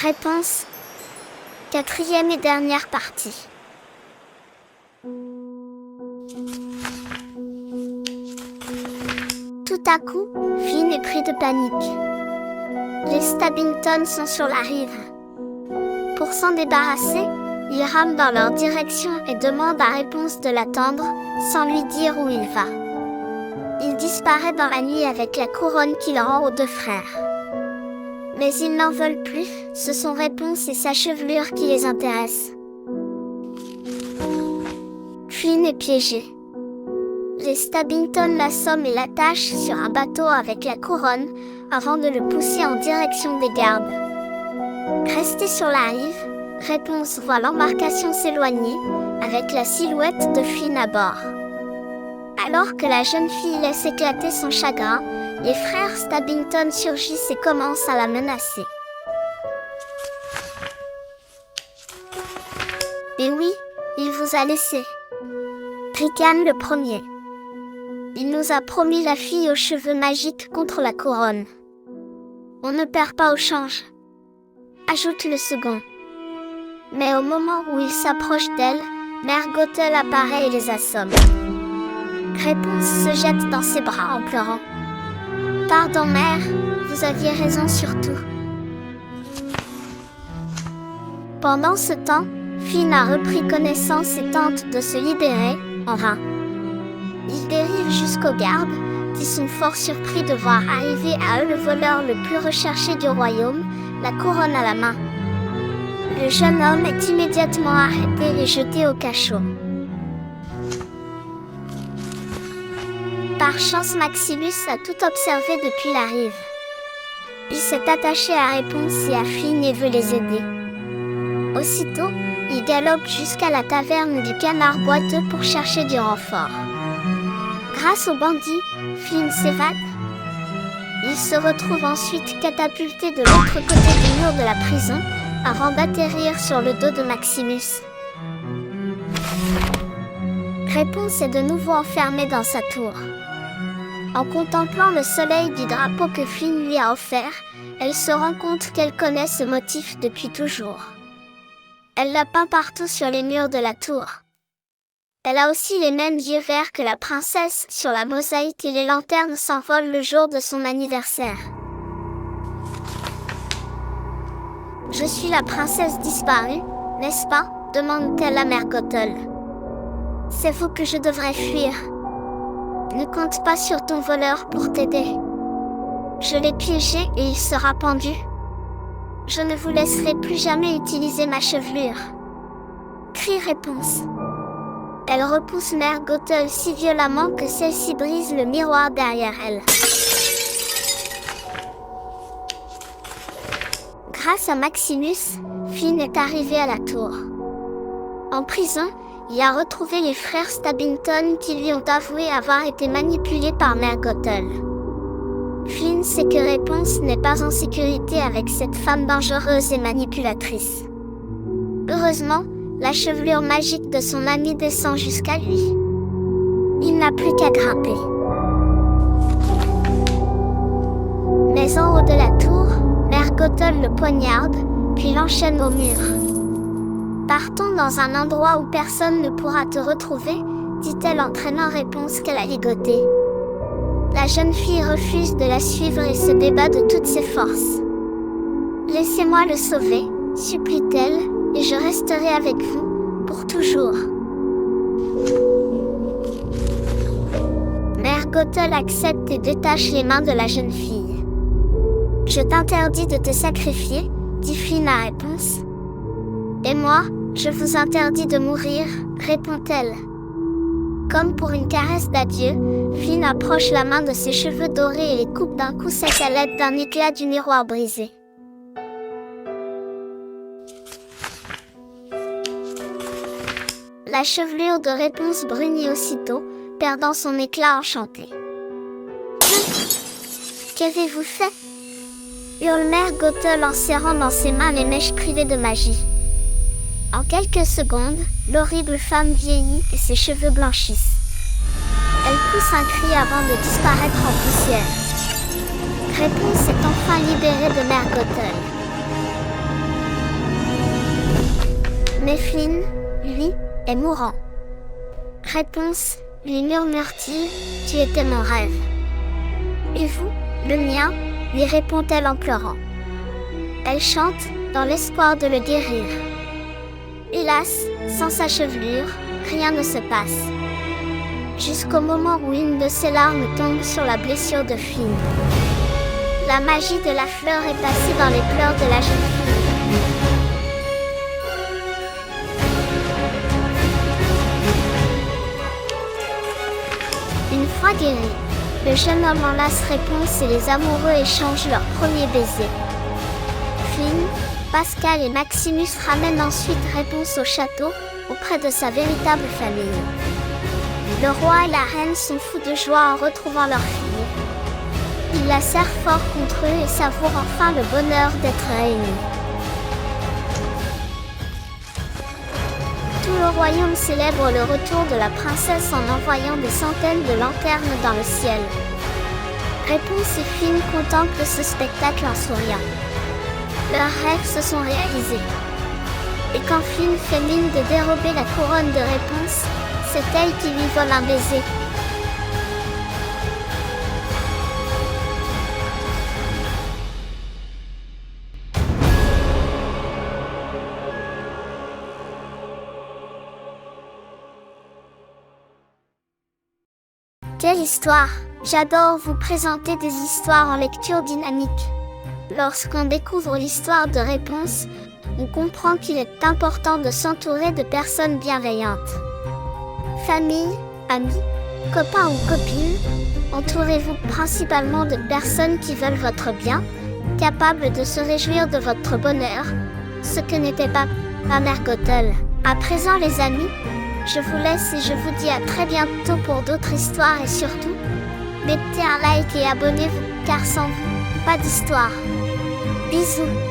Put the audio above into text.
Réponse. Quatrième et dernière partie. Tout à coup, Flynn est pris de panique. Les Stabbington sont sur la rive. Pour s'en débarrasser, il rame dans leur direction et demande à Réponse de l'attendre, sans lui dire où il va. Il disparaît dans la nuit avec la couronne qu'il rend aux deux frères. Mais ils n'en veulent plus, ce sont Réponse et sa chevelure qui les intéressent. Flynn est piégé. Les Stabbington l'assomment et l'attachent sur un bateau avec la couronne, avant de le pousser en direction des gardes. Resté sur la rive, Réponse voit l'embarcation s'éloigner, avec la silhouette de Flynn à bord. Alors que la jeune fille laisse éclater son chagrin, les frères Stabbington surgissent et commencent à la menacer. Mais oui, il vous a laissé. Ricane le premier. Il nous a promis la fille aux cheveux magiques contre la couronne. On ne perd pas au change, ajoute le second. Mais au moment où il s'approche d'elle, Mère Gothel apparaît et les assomme. Réponse se jette dans ses bras en pleurant. Pardon mère, vous aviez raison sur tout. Pendant ce temps, Flynn a repris connaissance et tente de se libérer, en vain. Il dérive jusqu'aux gardes, qui sont fort surpris de voir arriver à eux le voleur le plus recherché du royaume, la couronne à la main. Le jeune homme est immédiatement arrêté et jeté au cachot. Par chance, Maximus a tout observé depuis la rive. Il s'est attaché à Réponse et à Flynn et veut les aider. Aussitôt, il galope jusqu'à la taverne du Canard Boiteux pour chercher du renfort. Grâce aux bandits, Flynn s'évade. Il se retrouve ensuite catapulté de l'autre côté du mur de la prison, avant d'atterrir sur le dos de Maximus. Réponse est de nouveau enfermée dans sa tour. En contemplant le soleil du drapeau que Flynn lui a offert, elle se rend compte qu'elle connaît ce motif depuis toujours. Elle l'a peint partout sur les murs de la tour. Elle a aussi les mêmes yeux verts que la princesse sur la mosaïque et les lanternes s'envolent le jour de son anniversaire. « Je suis la princesse disparue, n'est-ce pas ?» demande-t-elle à Mère Gothel. « C'est vous que je devrais fuir. Ne compte pas sur ton voleur pour t'aider. Je l'ai piégé et il sera pendu. Je ne vous laisserai plus jamais utiliser ma chevelure. » Crie Réponse. Elle repousse Mère Gothel si violemment que celle-ci brise le miroir derrière elle. Grâce à Maximus, Flynn est arrivé à la tour. En prison, il a retrouvé les frères Stabbington qui lui ont avoué avoir été manipulés par Mère Gothel. Flynn sait que Réponse n'est pas en sécurité avec cette femme dangereuse et manipulatrice. Heureusement, la chevelure magique de son ami descend jusqu'à lui. Il n'a plus qu'à grimper. Mais en haut de la tour, Mère Gothel le poignarde, puis l'enchaîne au mur. « Partons dans un endroit où personne ne pourra te retrouver », dit-elle en traînant Réponse qu'elle a ligoté. La jeune fille refuse de la suivre et se débat de toutes ses forces. « Laissez-moi le sauver », supplie-t-elle, « et je resterai avec vous, pour toujours. » Mère Gothel accepte et détache les mains de la jeune fille. « Je t'interdis de te sacrifier, » dit Flynn à Réponse. « Et moi, je vous interdis de mourir, » répond-elle. Comme pour une caresse d'adieu, Flynn approche la main de ses cheveux dorés et les coupe d'un coup sec à l'aide d'un éclat du miroir brisé. La chevelure de Réponse brunit aussitôt, perdant son éclat enchanté. « Qu'avez-vous fait ?» hurle Mère Gothel en serrant dans ses mains les mèches privées de magie. En quelques secondes, l'horrible femme vieillit et ses cheveux blanchissent. Elle pousse un cri avant de disparaître en poussière. Réponse est enfin libérée de Mère Gothel. Mais Flynn, lui, est mourant. Réponse, lui murmure-t-il, tu étais mon rêve. Et vous, le mien, lui répond-elle en pleurant. Elle chante, dans l'espoir de le guérir. Hélas, sans sa chevelure, rien ne se passe. Jusqu'au moment où une de ses larmes tombe sur la blessure de Flynn. La magie de la fleur est passée dans les pleurs de la jeune fille. Une fois guéri, le jeune homme enlace Réponse et les amoureux échangent leur premier baiser. Flynn, Pascal et Maximus ramènent ensuite Réponse au château, auprès de sa véritable famille. Le roi et la reine sont fous de joie en retrouvant leur fille. Ils la serrent fort contre eux et savourent enfin le bonheur d'être réunis. Tout le royaume célèbre le retour de la princesse en envoyant des centaines de lanternes dans le ciel. Réponse et Flynn contemplent ce spectacle en souriant. Leurs rêves se sont réalisés. Et quand Flynn fait mine de dérober la couronne de Réponse, c'est elle qui lui vole un baiser. Quelle histoire! J'adore vous présenter des histoires en lecture dynamique. Lorsqu'on découvre l'histoire de Réponse, on comprend qu'il est important de s'entourer de personnes bienveillantes. Famille, amis, copains ou copines, entourez-vous principalement de personnes qui veulent votre bien, capables de se réjouir de votre bonheur, ce que n'était pas ma mère Gothel. À présent les amis, je vous laisse et je vous dis à très bientôt pour d'autres histoires et surtout, mettez un like et abonnez-vous car sans vous, pas d'histoire. Bisous.